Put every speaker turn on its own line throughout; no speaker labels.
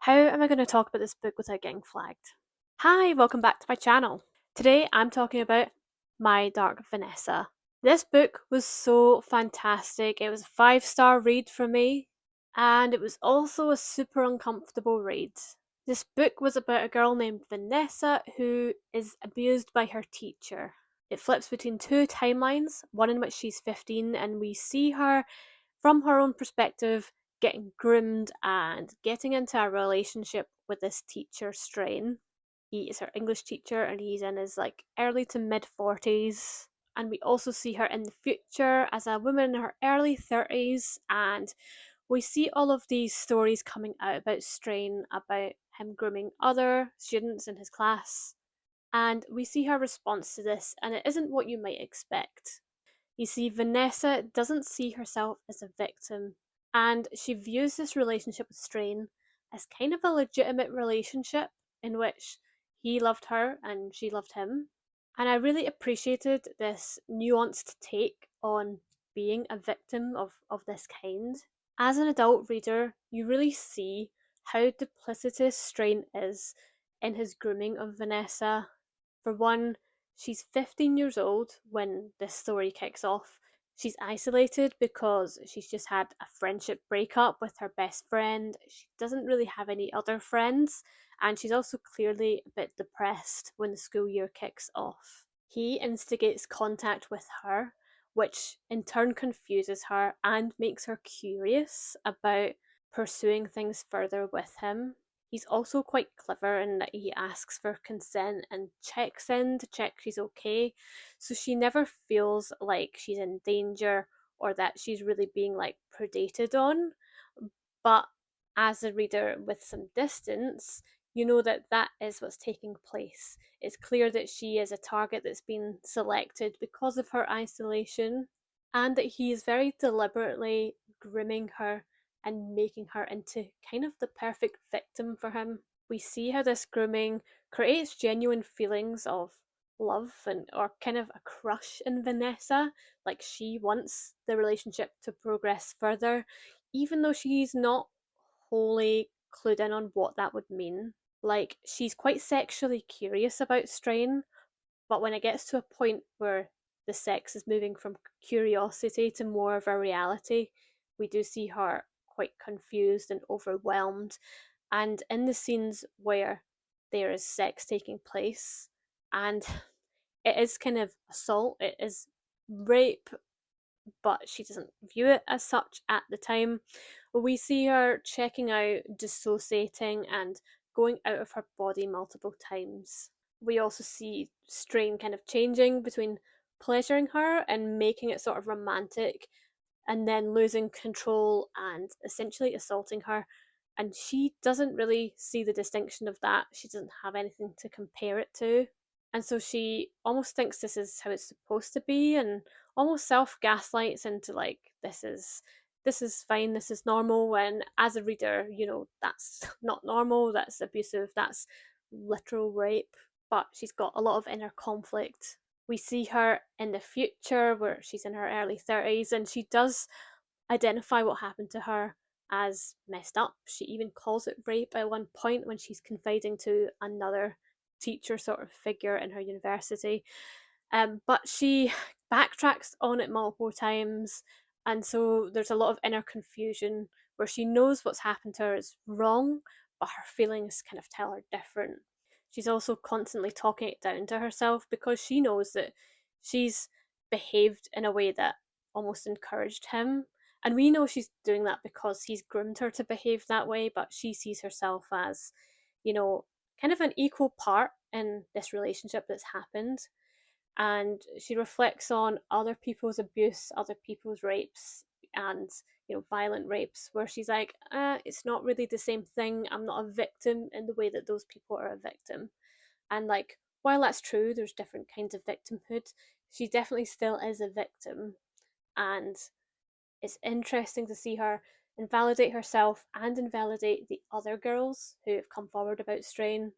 How am I going to talk about this book without getting flagged? Hi, welcome back to my channel. Today I'm talking about My Dark Vanessa. This book was so fantastic. It was a 5-star read for me, and it was also a super uncomfortable read. This book was about a girl named Vanessa who is abused by her teacher. It flips between two timelines, one in which she's 15 and we see her from her own perspective getting groomed and getting into a relationship with this teacher Strain. He is her English teacher and he's in his early to mid 40s. And we also see her in the future as a woman in her early 30s, and we see all of these stories coming out about Strain, about him grooming other students in his class, and we see her response to this, and it isn't what you might expect. You see, Vanessa doesn't see herself as a victim, and she views this relationship with Strain as kind of a legitimate relationship in which he loved her and she loved him. And I really appreciated this nuanced take on being a victim of this kind. As an adult reader, you really see how duplicitous Strain is in his grooming of Vanessa. For one, she's 15 years old when this story kicks off. She's isolated because she's just had a friendship breakup with her best friend. She doesn't really have any other friends, and she's also clearly a bit depressed when the school year kicks off. He instigates contact with her, which in turn confuses her and makes her curious about pursuing things further with him. He's also quite clever in that he asks for consent and checks in to check she's okay, so she never feels like she's in danger or that she's really being predated on. But as a reader with some distance, you know that that is what's taking place. It's clear that she is a target that's been selected because of her isolation, and that he is very deliberately grooming her and making her into kind of the perfect victim for him. We see how this grooming creates genuine feelings of love and or kind of a crush in Vanessa. Like she wants the relationship to progress further, even though she's not wholly clued in on what that would mean. Like she's quite sexually curious about Strain, but when it gets to a point where the sex is moving from curiosity to more of a reality, we do see her quite confused and overwhelmed. And in the scenes where there is sex taking place, and it is kind of assault, it is rape, but she doesn't view it as such at the time. We see her checking out, dissociating, and going out of her body multiple times. We also see Strain kind of changing between pleasuring her and making it sort of romantic, and then losing control and essentially assaulting her. And she doesn't really see the distinction of that. She doesn't have anything to compare it to. And so she almost thinks this is how it's supposed to be, and almost self gaslights into this is fine, this is normal, when as a reader, that's not normal, that's abusive, that's literal rape. But she's got a lot of inner conflict. We see her in the future where she's in her early 30s, and she does identify what happened to her as messed up. She even calls it rape at one point when she's confiding to another teacher sort of figure in her university. But she backtracks on it multiple times, and so there's a lot of inner confusion where she knows what's happened to her is wrong, but her feelings kind of tell her different. She's also constantly talking it down to herself because she knows that she's behaved in a way that almost encouraged him. And we know she's doing that because he's groomed her to behave that way, but she sees herself as, you know, kind of an equal part in this relationship that's happened. And she reflects on other people's abuse, other people's rapes, and violent rapes, where she's like, it's not really the same thing. I'm not a victim in the way that those people are a victim. And while that's true, there's different kinds of victimhood. She definitely still is a victim, and it's interesting to see her invalidate herself and invalidate the other girls who have come forward about Strain.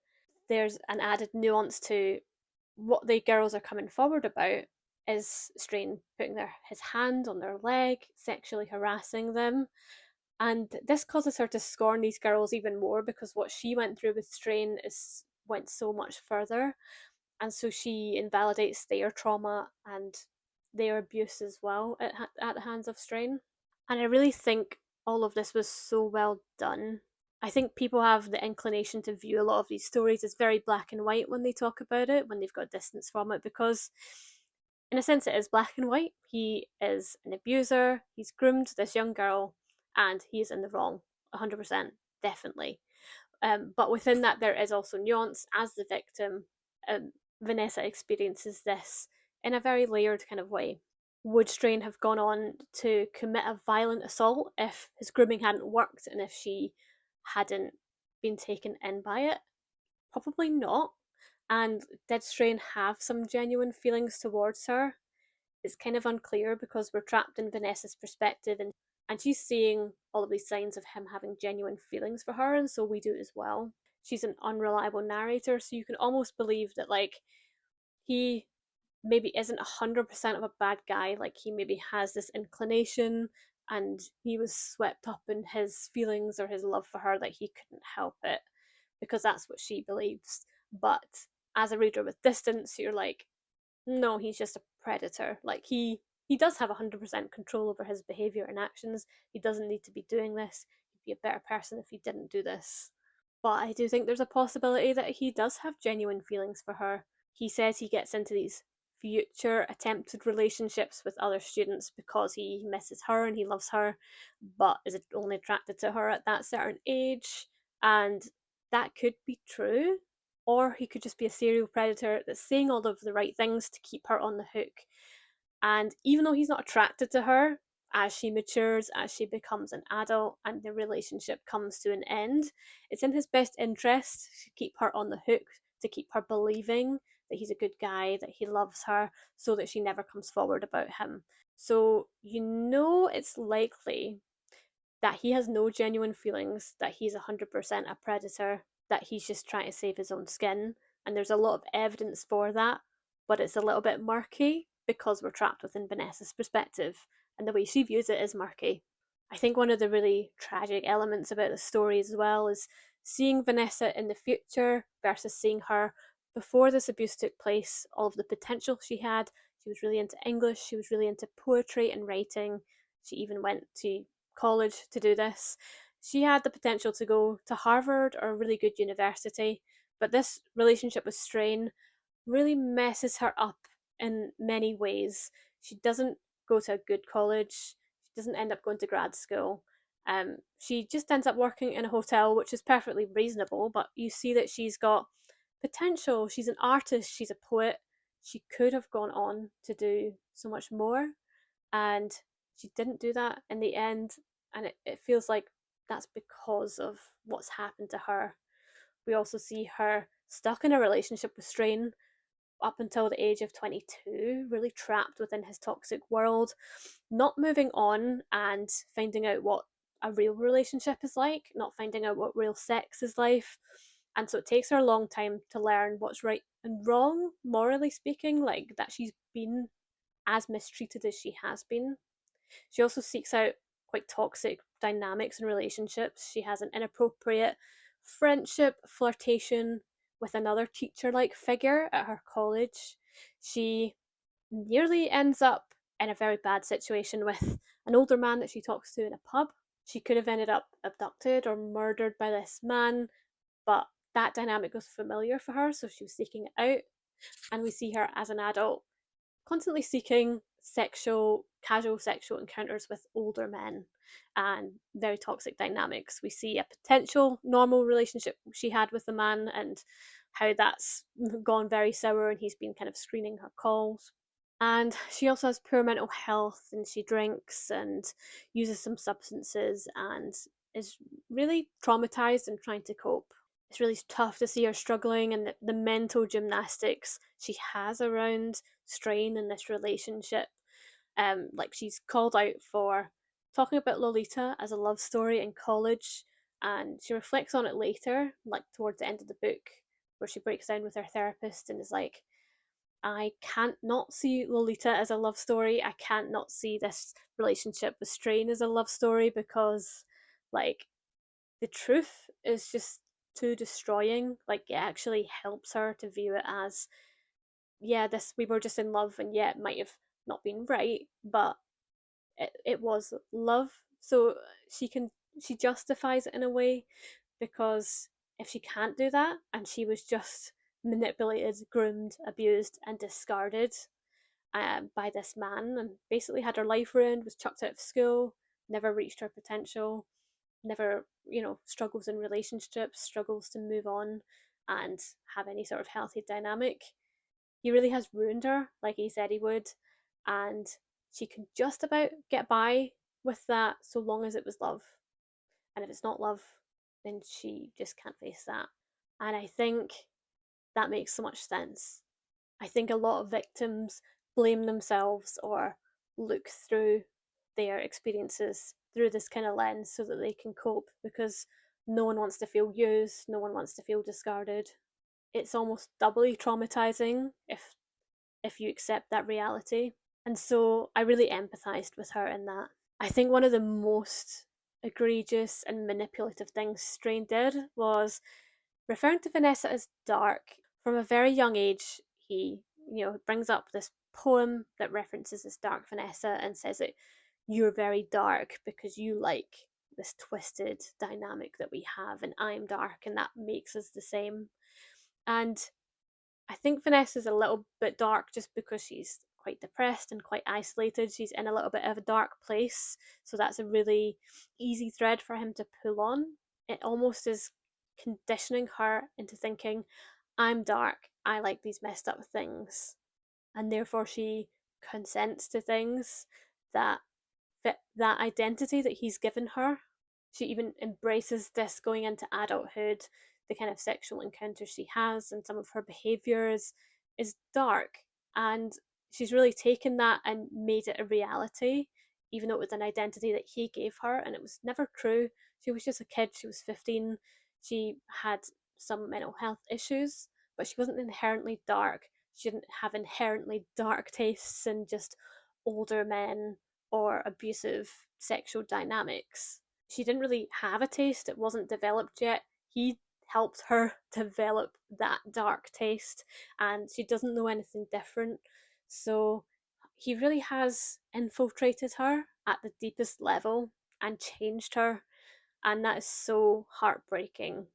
There's an added nuance to what the girls are coming forward about is Strain putting his hand on their leg, sexually harassing them. And this causes her to scorn these girls even more because what she went through with Strain is went so much further. And so she invalidates their trauma and their abuse as well at the hands of Strain. And I really think all of this was so well done. I think people have the inclination to view a lot of these stories as very black and white when they talk about it, when they've got distance from it, because in a sense it is black and white. He is an abuser, he's groomed this young girl, and he's in the wrong, 100%, definitely. But within that, there is also nuance. As the victim, um, Vanessa experiences this in a very layered kind of way. Would Strain have gone on to commit a violent assault if his grooming hadn't worked and if she hadn't been taken in by it? Probably not. And did Strain have some genuine feelings towards her? It's kind of unclear because we're trapped in Vanessa's perspective, and she's seeing all of these signs of him having genuine feelings for her, and so we do as well. She's an unreliable narrator, so you can almost believe that like he maybe isn't 100% of a bad guy, like he maybe has this inclination and he was swept up in his feelings or his love for her that he couldn't help it because that's what she believes. But as a reader with distance, you're like, no, he's just a predator. Like he does have 100% control over his behavior and actions. He doesn't need to be doing this. He'd be a better person if he didn't do this. But I do think there's a possibility that he does have genuine feelings for her. He says he gets into these future attempted relationships with other students because he misses her and he loves her, but is only attracted to her at that certain age. And that could be true. Or he could just be a serial predator that's saying all of the right things to keep her on the hook. And even though he's not attracted to her, as she matures, as she becomes an adult, and the relationship comes to an end, it's in his best interest to keep her on the hook, to keep her believing that he's a good guy, that he loves her, so that she never comes forward about him. So you know it's likely that he has no genuine feelings, that he's 100% a predator, that he's just trying to save his own skin. And there's a lot of evidence for that, but it's a little bit murky because we're trapped within Vanessa's perspective, and the way she views it is murky. I think one of the really tragic elements about the story as well is seeing Vanessa in the future versus seeing her before this abuse took place, all of the potential she had. She was really into English, she was really into poetry and writing. She even went to college to do this. She had the potential to go to Harvard or a really good university, but this relationship with Strain really messes her up in many ways. She doesn't go to a good college, she doesn't end up going to grad school. She just ends up working in a hotel, which is perfectly reasonable, but you see that she's got potential. She's an artist, she's a poet. She could have gone on to do so much more, and she didn't do that in the end. And it feels like that's because of what's happened to her. We also see her stuck in a relationship with Strain up until the age of 22, really trapped within his toxic world, not moving on and finding out what a real relationship is like, not finding out what real sex is like. And so it takes her a long time to learn what's right and wrong, morally speaking, like that she's been as mistreated as she has been. She also seeks out quite toxic dynamics and relationships. She has an inappropriate friendship, flirtation with another teacher like figure at her college. She nearly ends up in a very bad situation with an older man that she talks to in a pub. She could have ended up abducted or murdered by this man, but that dynamic was familiar for her, so she was seeking it out. And we see her as an adult constantly seeking casual sexual encounters with older men and very toxic dynamics. We see a potential normal relationship she had with the man and how that's gone very sour, and he's been kind of screening her calls. And she also has poor mental health, and she drinks and uses some substances and is really traumatized and trying to cope. It's really tough to see her struggling, and the mental gymnastics she has around Strain in this relationship. Like she's called out for talking about Lolita as a love story in college, and she reflects on it later, like towards the end of the book, where she breaks down with her therapist and is like, I can't not see Lolita as a love story. I can't not see this relationship with Strain as a love story because Like, the truth is just too destroying. Like, it actually helps her to view it as, yeah, this, we were just in love, and yeah, it might have not been right, but it was love. So she can, she justifies it in a way, because if she can't do that and she was just manipulated, groomed, abused, and discarded by this man, and basically had her life ruined, was chucked out of school, never reached her potential, never, struggles in relationships, struggles to move on and have any sort of healthy dynamic. He really has ruined her, like he said he would, and she can just about get by with that so long as it was love. And if it's not love, then she just can't face that. And I think that makes so much sense. I think a lot of victims blame themselves or look through their experiences through this kind of lens so that they can cope, because no one wants to feel used, no one wants to feel discarded. It's almost doubly traumatizing if you accept that reality. And so I really empathized with her in that. I think one of the most egregious and manipulative things Strain did was referring to Vanessa as dark. From a very young age, he, brings up this poem that references this dark Vanessa and says that you're very dark because you like this twisted dynamic that we have, and I'm dark, and that makes us the same. And I think Vanessa's a little bit dark just because she's quite depressed and quite isolated. She's in a little bit of a dark place, so that's a really easy thread for him to pull on. It almost is conditioning her into thinking, I'm dark, I like these messed up things, and therefore she consents to things that fit that identity that he's given her. She even embraces this going into adulthood. The kind of sexual encounters she has and some of her behaviours is dark. And she's really taken that and made it a reality, even though it was an identity that he gave her and it was never true. She was just a kid, she was 15. She had some mental health issues, but she wasn't inherently dark. She didn't have inherently dark tastes and just older men or abusive sexual dynamics. She didn't really have a taste, it wasn't developed yet. He helped her develop that dark taste, and she doesn't know anything different. So he really has infiltrated her at the deepest level and changed her, and that is so heartbreaking.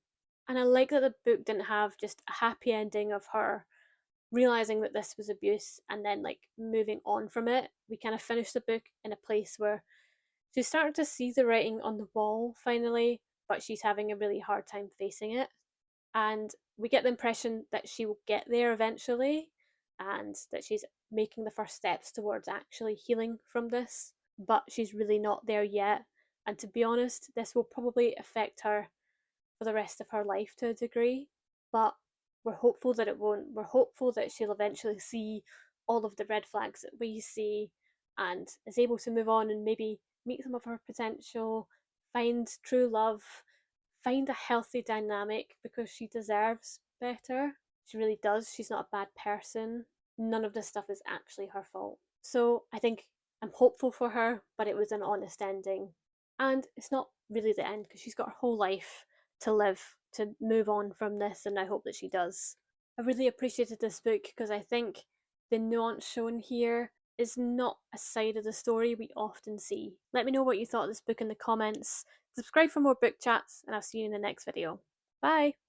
And I like that the book didn't have just a happy ending of her realizing that this was abuse and then like moving on from it. We kind of finished the book in a place where she's starting to see the writing on the wall finally, but she's having a really hard time facing it. And we get the impression that she will get there eventually and that she's making the first steps towards actually healing from this, but she's really not there yet. And to be honest, this will probably affect her for the rest of her life to a degree, but we're hopeful that it won't. We're hopeful that she'll eventually see all of the red flags that we see and is able to move on and maybe meet some of her potential, find true love, find a healthy dynamic, because she deserves better. She really does. She's not a bad person. None of this stuff is actually her fault. So I think I'm hopeful for her, but it was an honest ending. And it's not really the end because she's got her whole life to live to move on from this, and I hope that she does. I really appreciated this book because I think the nuance shown here is not a side of the story we often see. Let me know what you thought of this book in the comments. Subscribe for more book chats, and I'll see you in the next video. Bye!